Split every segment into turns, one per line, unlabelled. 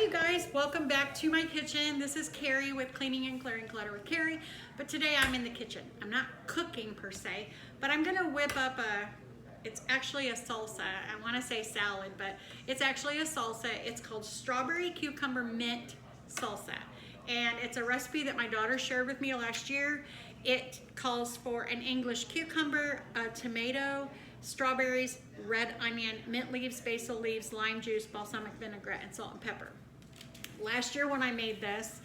you guys, welcome back to my kitchen. This is Carrie with Cleaning and Clearing Clutter with Carrie, but today I'm in the kitchen. I'm not cooking per se, but I'm gonna whip up it's actually a salsa. I wanna say salad, but it's actually a salsa. It's called strawberry cucumber mint salsa. And it's a recipe that my daughter shared with me last year. It calls for an English cucumber, a tomato, strawberries, red onion, mint leaves, basil leaves, lime juice, balsamic vinaigrette, and salt and pepper. Last year when I made this,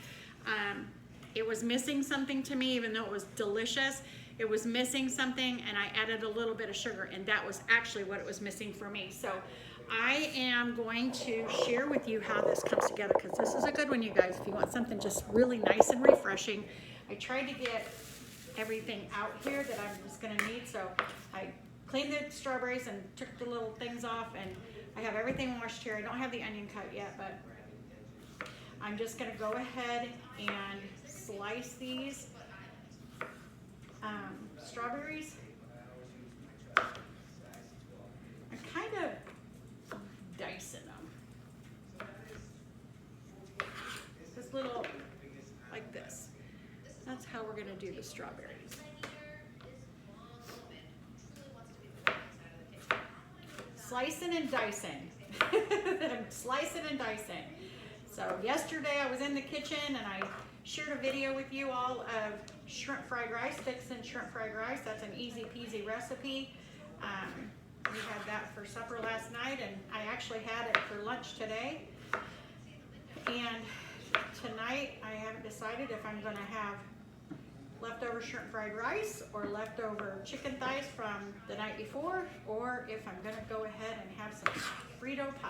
it was missing something to me, even though it was delicious. It was missing something, and I added a little bit of sugar, and that was actually what it was missing for me. So I am going to share with you how this comes together, because this is a good one, you guys, if you want something just really nice and refreshing. I tried to get everything out here that I was gonna need, so I cleaned the strawberries and took the little things off, and I have everything washed here. I don't have the onion cut yet, but I'm just gonna go ahead and slice these strawberries. I'm kind of dicing them. This little, like this. That's how we're gonna do the strawberries. Slicing and dicing. I'm slicing and dicing. So yesterday I was in the kitchen and I shared a video with you all of shrimp fried rice, fixing shrimp fried rice. That's an easy peasy recipe. We had that for supper last night, and I actually had it for lunch today. And tonight I haven't decided if I'm gonna have leftover shrimp fried rice or leftover chicken thighs from the night before, or if I'm gonna go ahead and have some Frito pie.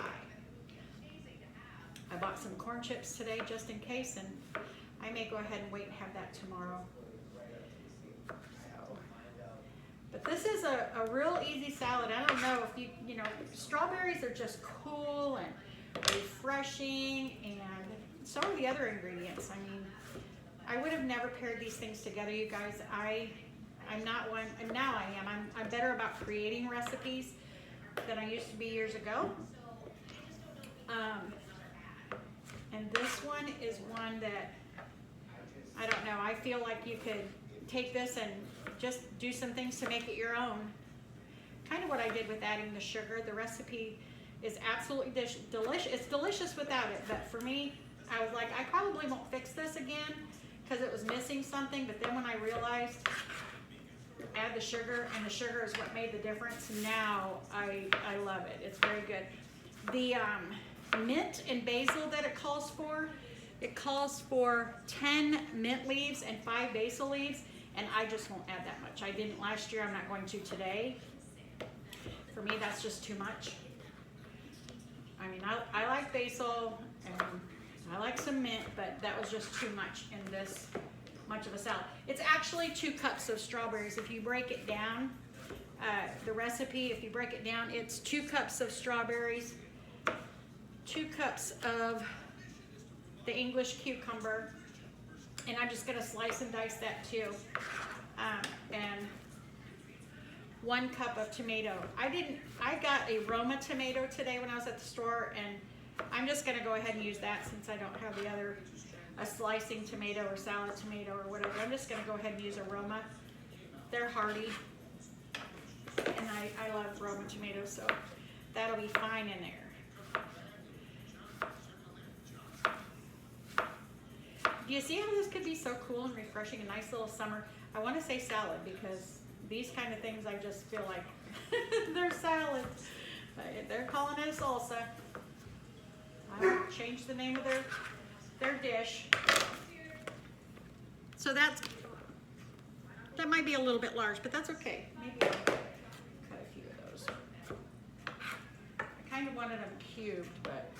I bought some corn chips today just in case, and I may go ahead and wait and have that tomorrow. So, but this is a real easy salad. I don't know if you know, strawberries are just cool and refreshing, and so are the other ingredients. I mean, I would have never paired these things together, you guys. I'm not one, and now I am. I'm better about creating recipes than I used to be years ago. And this one is one that, I don't know, I feel like you could take this and just do some things to make it your own. Kind of what I did with adding the sugar. The recipe is absolutely delicious. It's delicious without it, but for me, I was like, I probably won't fix this again because it was missing something. But then when I realized, add the sugar, and the sugar is what made the difference. Now I love it. It's very good. The mint and basil that it calls for 10 mint leaves and 5 basil leaves, and I just won't add that much. I didn't last year. I'm not going to today. For me, that's just too much. I mean, I like basil and I like some mint, but that was just too much in this much of a salad. It's actually 2 cups of strawberries. If you break it down, the recipe, if you break it down, it's 2 cups of strawberries, 2 cups of the English cucumber, and I'm just gonna slice and dice that too, and 1 cup of tomato. I got a Roma tomato today when I was at the store, and I'm just gonna go ahead and use that since I don't have the other, a slicing tomato or salad tomato or whatever. I'm just gonna go ahead and use a Roma. They're hearty, and I love Roma tomatoes, so that'll be fine in there. Do you see how this could be so cool and refreshing, a nice little summer? I want to say salad because these kind of things I just feel like they're salads. But they're calling it a salsa. I changed the name of their dish. So that might be a little bit large, but that's okay. Maybe I'll cut a few of those. I kind of wanted them cubed, but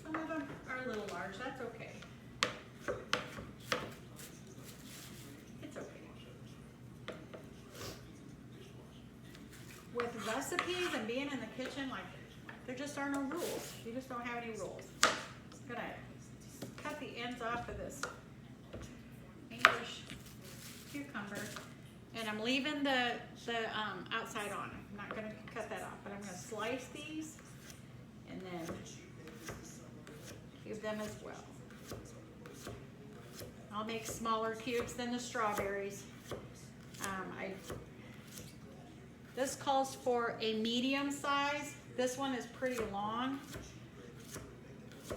some of them are a little large. That's okay. It's okay. With recipes and being in the kitchen, like, there just are no rules. You just don't have any rules. I'm gonna cut the ends off of this English cucumber, and I'm leaving the outside on. I'm not gonna cut that off, but I'm gonna slice these, and then them as well. I'll make smaller cubes than the strawberries. This calls for a medium size. This one is pretty long.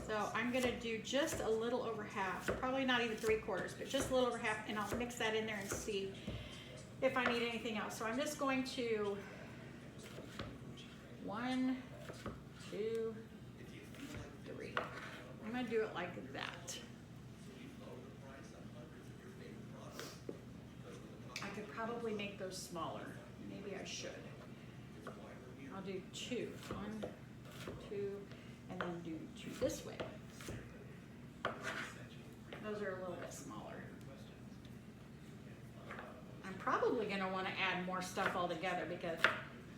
So I'm gonna do just a little over half, probably not even 3/4, but just a little over half, and I'll mix that in there and see if I need anything else. So I'm just going to 1, 2, 3. I'm gonna do it like that. I could probably make those smaller. Maybe I should. I'll do 2. 1, 2, and then do 2 this way. Those are a little bit smaller. I'm probably going to want to add more stuff all together because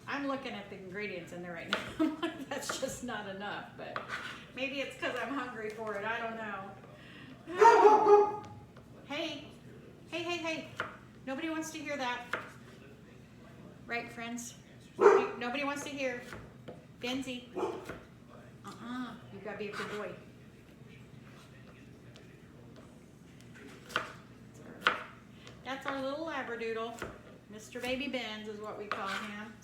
I'm looking at the ingredients in there right now. That's just not enough, but maybe it's because I'm hungry for it. I don't know. Hey, hey, hey, hey. Nobody wants to hear that. Right, friends? Nobody wants to hear. Benzie. You've got to be a good boy. That's our little Labradoodle. Mr. Baby Benz is what we call him.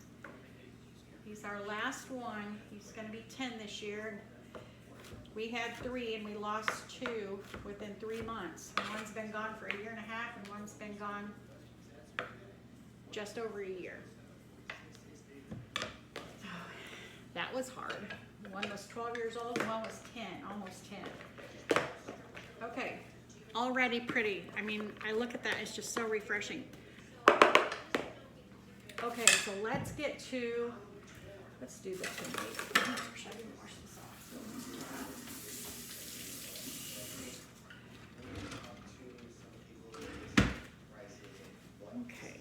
He's our last one. He's going to be 10 this year. We had 3 and we lost 2 within 3 months. One's been gone for 1.5 years and one's been gone just over a year. So, that was hard. One was 12 years old and one was 10, almost 10. Okay, already pretty. I mean, I look at that, it's just so refreshing. Okay, so let's do the tomato. I didn't wash this off. Okay.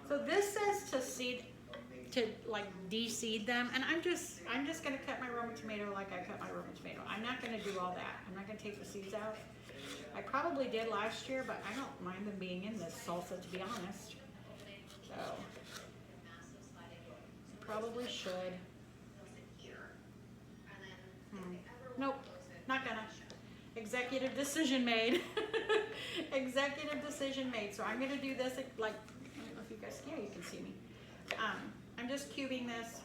So this says to like de-seed them, and I'm just gonna cut my Roma tomato like I cut my Roma tomato. I'm not gonna do all that. I'm not gonna take the seeds out. I probably did last year, but I don't mind them being in this salsa, to be honest. So probably should. Nope, not gonna. Executive decision made. Executive decision made. So I'm gonna do this like, I don't know if you guys, yeah, you can see me. I'm just cubing this.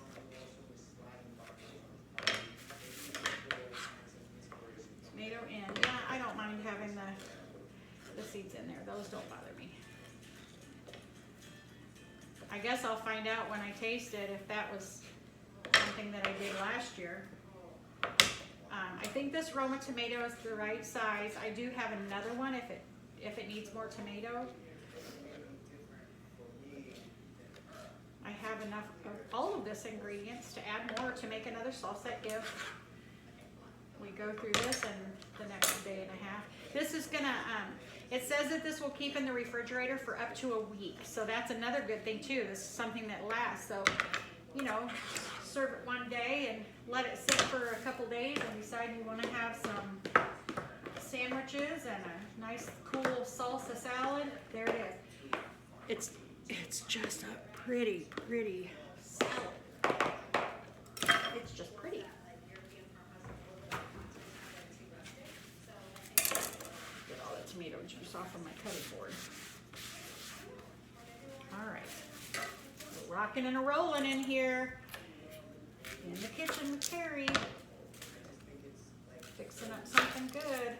Tomato in. Yeah, I don't mind having the seeds in there. Those don't bother me. I guess I'll find out when I taste it if that was something that I did last year. I think this Roma tomato is the right size. I do have another one if it needs more tomato. I have enough of all of this ingredients to add more to make another salsa if we go through this in the next day and a half. This is gonna, it says that this will keep in the refrigerator for up to a week. So that's another good thing too. This is something that lasts. So, you know, serve it one day and let it sit for a couple days and decide you want to have some sandwiches and a nice cool salsa salad. There it is. It's just a pretty salad. It's just pretty. Get all the tomato juice off of my cutting board. All right. We're rocking and a rolling in here. In the kitchen with Carrie. Fixing up something good.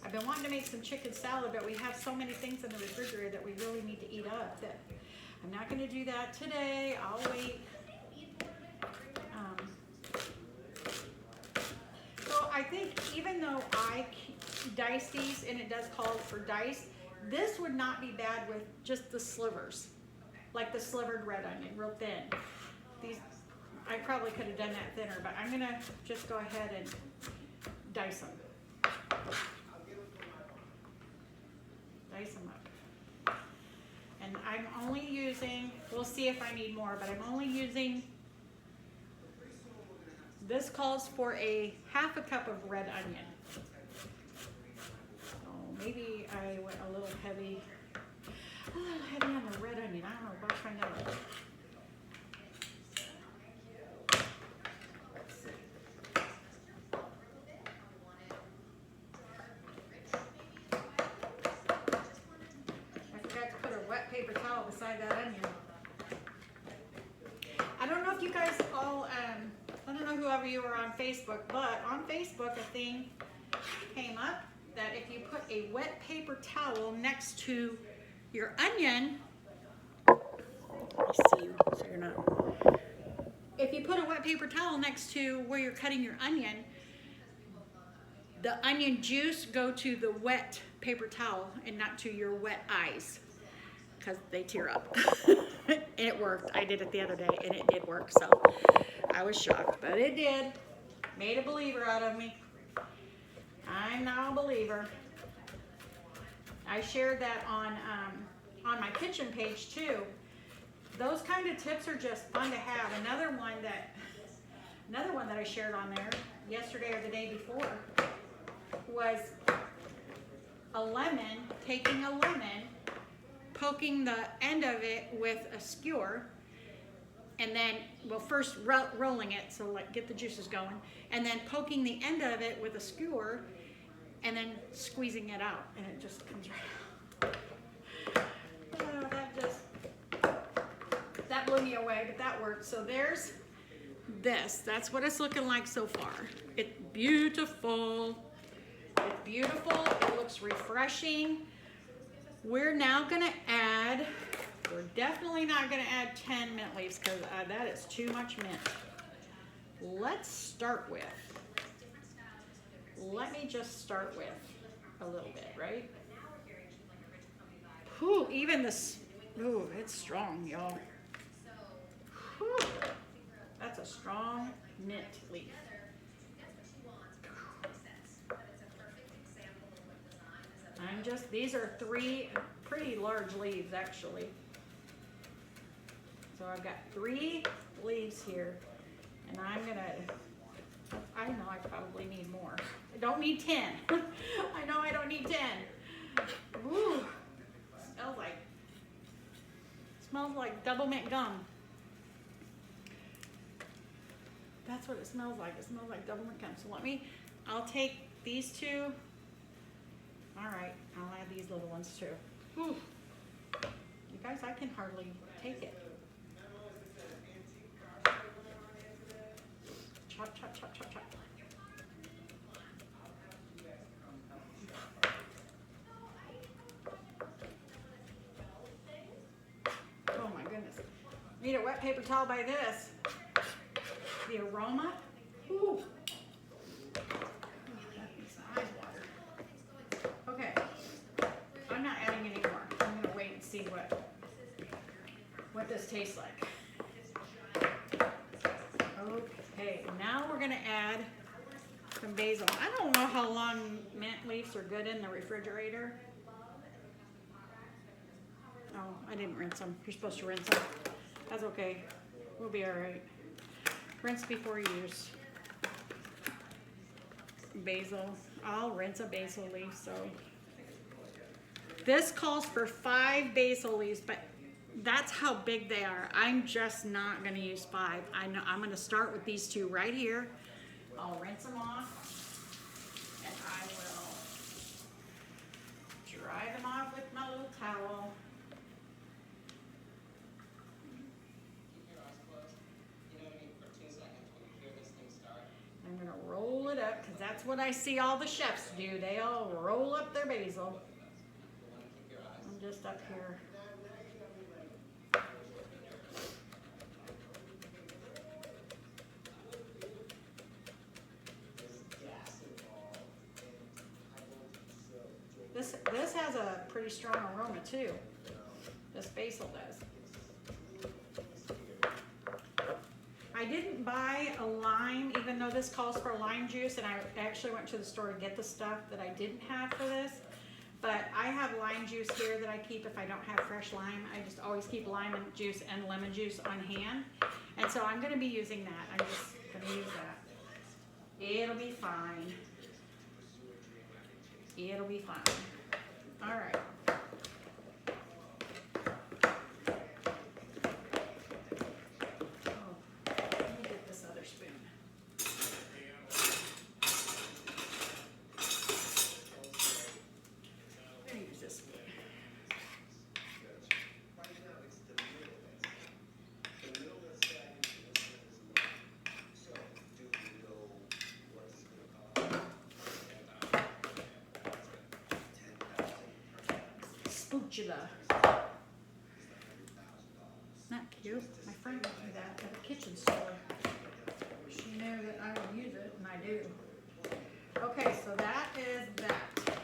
I've been wanting to make some chicken salad, but we have so many things in the refrigerator that we really need to eat up that I'm not going to do that today. I'll wait. So I think even though I dice these, and it does call for dice, this would not be bad with just the slivers. Like the slivered red onion, real thin. These, I probably could have done that thinner, but I'm gonna just go ahead and dice them. Dice them up. And I'm only using, we'll see if I need more, but I'm only using, this calls for a ½ cup of red onion. So maybe I went a little heavy on the red onion. I don't know about inside that onion. I don't know if you guys all, I don't know whoever you are on Facebook, but on Facebook a thing came up that if you put a wet paper towel next to your onion, let me see so you're not. If you put a wet paper towel next to where you're cutting your onion, the onion juice go to the wet paper towel and not to your wet eyes, because they tear up. And it worked. I did it the other day and it did work, so I was shocked, but it did. Made a believer out of me. I'm now a believer. I shared that on my kitchen page too. Those kind of tips are just fun to have. Another one that I shared on there yesterday or the day before was a lemon, taking a lemon, poking the end of it with a skewer, and then, well, first rolling it, so like get the juices going, and then poking the end of it with a skewer, and then squeezing it out, and it just comes right out. Oh, that blew me away, but that worked. So there's this. That's what it's looking like so far. It's beautiful. It's beautiful. It looks refreshing. We're now gonna add, we're definitely not gonna add 10 mint leaves because that is too much mint. Let's start with, let me just start with a little bit, right? Whew, even this, ooh, it's strong, y'all. Whew, that's a strong mint leaf. These are 3 pretty large leaves actually. So I've got 3 leaves here, and I know I probably need more. I don't need 10. I know I don't need 10. Ooh, smells like double mint gum. That's what it smells like. It smells like double mint gum. So I'll take these 2. All right, I'll add these little ones too. Whew. You guys, I can hardly take it. Chop, chop, chop, chop, chop. Oh my goodness. Need a wet paper towel by this. The aroma. Whew. Okay, I'm not adding any more. I'm gonna wait and see what this tastes like. Okay, now we're gonna add some basil. I don't know how long mint leaves are good in the refrigerator. Oh, I didn't rinse them. You're supposed to rinse them. That's okay. We'll be all right. Rinse before use. Basil. I'll rinse a basil leaf, so. This calls for 5 basil leaves, but that's how big they are. I'm just not gonna use 5. I'm gonna start with these 2 right here. I'll rinse them off, and I will dry them off with my little towel. I'm gonna roll it up, because that's what I see all the chefs do. They all roll up their basil. I'm just up here. This has a pretty strong aroma too. This basil does. I didn't buy a lime, even though this calls for lime juice, and I actually went to the store to get the stuff that I didn't have for this. But I have lime juice here that I keep if I don't have fresh lime. I just always keep lime juice and lemon juice on hand. And so I'm gonna be using that. I'm just gonna use that. It'll be fine. It'll be fine. All right. arugula. Isn't that cute? My friend got me that at a kitchen store. She knew that I would use it, and I do. Okay, so that is that.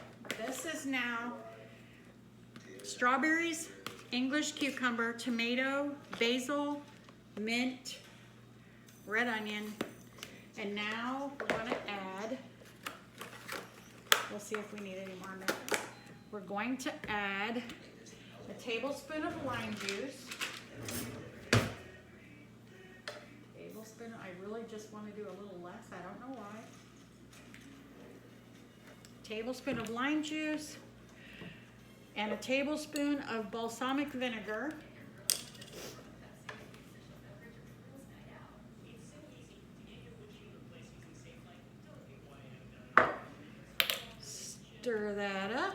This is now strawberries, English cucumber, tomato, basil, mint, red onion, and now we're gonna add, we'll see if we need any more mint. We're going to add a tablespoon of lime juice. Tablespoon, I really just want to do a little less, I don't know why. Tablespoon of lime juice and a tablespoon of balsamic vinegar. Stir that up.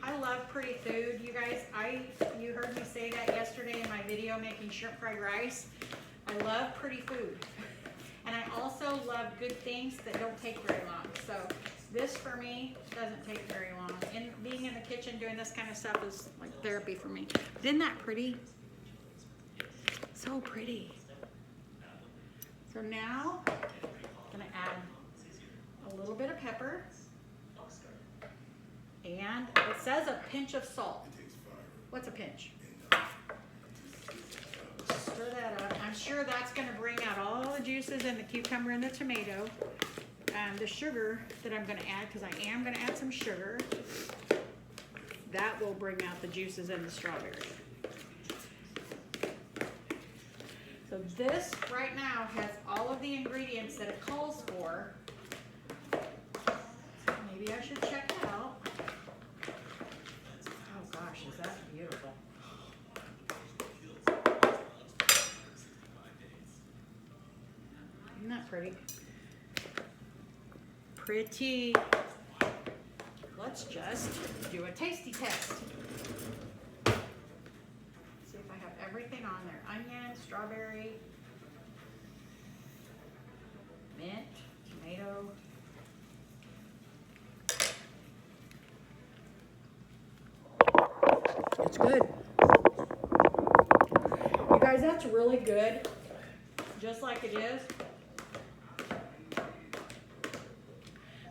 I love pretty food, you guys. You heard me say that yesterday in my video making shrimp fried rice. I love pretty food. And I also love good things that don't take very long. So this for me doesn't take very long. And being in the kitchen doing this kind of stuff is like therapy for me. But isn't that pretty? So pretty. So now I'm gonna add a little bit of pepper. And it says a pinch of salt. What's a pinch? Stir that up. I'm sure that's going to bring out all the juices in the cucumber and the tomato. The sugar that I'm going to add, because I am going to add some sugar, that will bring out the juices in the strawberry. So this right now has all of the ingredients that it calls for. Maybe I should check it out. Oh gosh, is that beautiful. Isn't that pretty? Pretty. Let's just do a tasty test. See if I have everything on there. Onion, strawberry, mint, tomato. It's good. You guys, that's really good. Just like it is.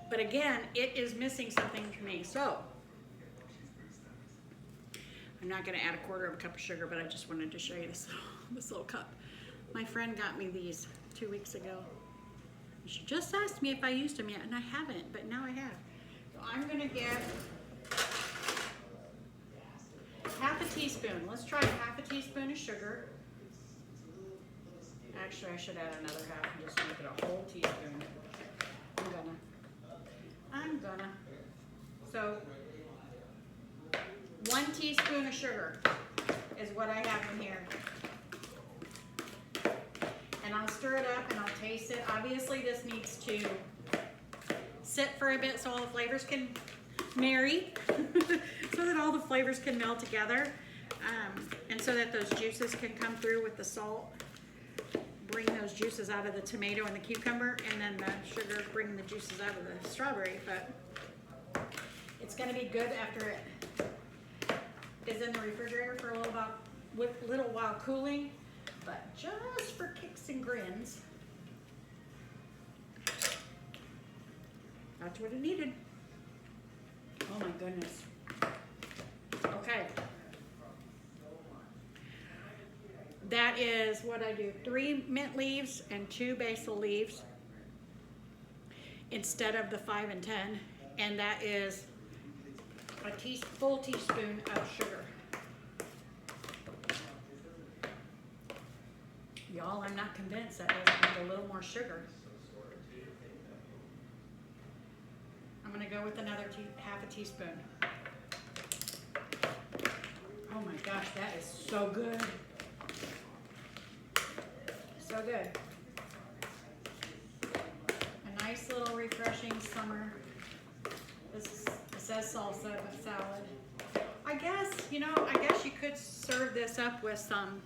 But again, it is missing something to me. So, I'm not going to add a quarter of a cup of sugar, but I just wanted to show you this little cup. My friend got me these 2 weeks ago. She just asked me if I used them yet, and I haven't, but now I have. So I'm going to get half a teaspoon. Let's try half a teaspoon of sugar. Actually, I should add another half and just make it a whole teaspoon. I'm gonna. So, 1 teaspoon of sugar is what I have in here. And I'll stir it up and I'll taste it. Obviously, this needs to sit for a bit so all the flavors can marry, so that all the flavors can meld together, and so that those juices can come through with the salt. Bring those juices out of the tomato and the cucumber, and then the sugar bring the juices out of the strawberry. But it's going to be good after it is in the refrigerator for a little while cooling. But just for kicks and grins, that's what it needed. Oh my goodness. Okay. That is what I do. 3 mint leaves and 2 basil leaves instead of the 5 and 10. And that is a full teaspoon of sugar. Y'all, I'm not convinced that doesn't need a little more sugar. I'm going to go with another half a teaspoon. Oh my gosh, that is so good. So good. A nice little refreshing summer. This says salsa, but salad. I guess you could serve this up with some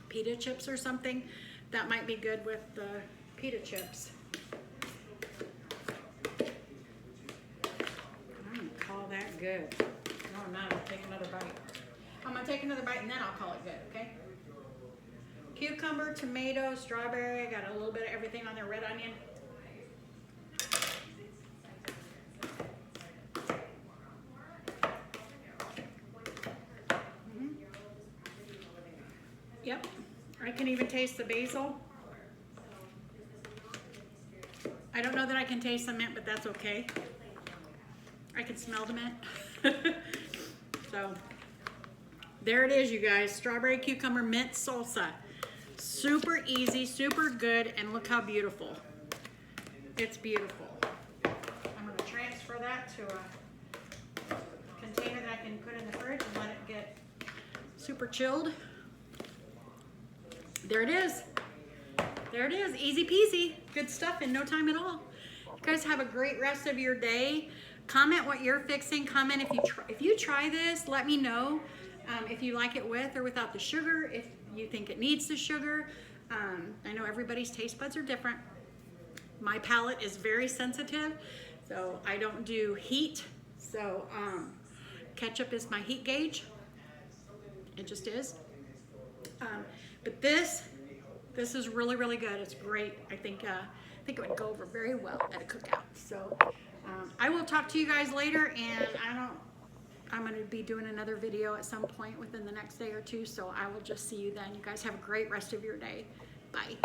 pita chips or something. That might be good with the pita chips. good. No, I'm not. I'll take another bite. I'm gonna take another bite and then I'll call it good, okay? Cucumber, tomato, strawberry. Got a little bit of everything on there. Red onion. Yep, I can even taste the basil. I don't know that I can taste the mint, but that's okay. I can smell the mint. So, there it is, you guys. Strawberry cucumber mint salsa. Super easy, super good, and look how beautiful. It's beautiful. I'm going to transfer that to a container that I can put in the fridge and let it get super chilled. There it is. There it is. Easy peasy. Good stuff in no time at all. You guys have a great rest of your day. Comment what you're fixing. Comment if you try this. Let me know if you like it with or without the sugar. If you think it needs the sugar. I know everybody's taste buds are different. My palate is very sensitive, so I don't do heat. So ketchup is my heat gauge. It just is. But this is really, really good. It's great. I think it would go over very well at a cookout. So I will talk to you guys later, and I'm going to be doing another video at some point within the next day or two, so I will just see you then. You guys have a great rest of your day. Bye.